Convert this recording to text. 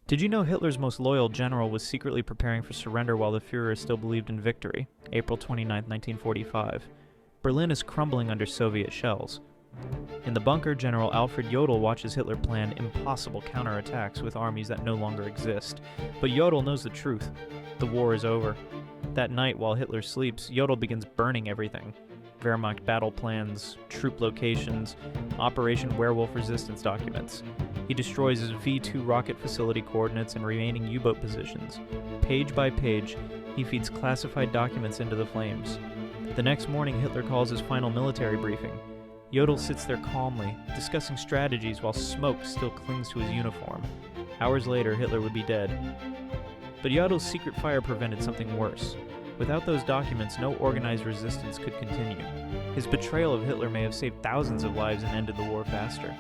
Did you know Hitler's most loyal general was secretly preparing for surrender while the Fuhrer still believed in victory? April 29, 1945. Berlin is crumbling under Soviet shells. In the bunker, General Alfred Jodl watches Hitler plan impossible counterattacks with armies that no longer exist. But Jodl knows the truth. The war is over. That night, while Hitler sleeps, Jodl begins burning everything. Wehrmacht battle plans, troop locations, Operation Werewolf resistance documents. He destroys his V-2 rocket facility coordinates and remaining U-boat positions. Page by page, he feeds classified documents into the flames. The next morning, Hitler calls his final military briefing. Jodl sits there calmly, discussing strategies while smoke still clings to his uniform. Hours later, Hitler would be dead. But Jodl's secret fire prevented something worse. Without those documents, no organized resistance could continue. His betrayal of Hitler may have saved thousands of lives and ended the war faster.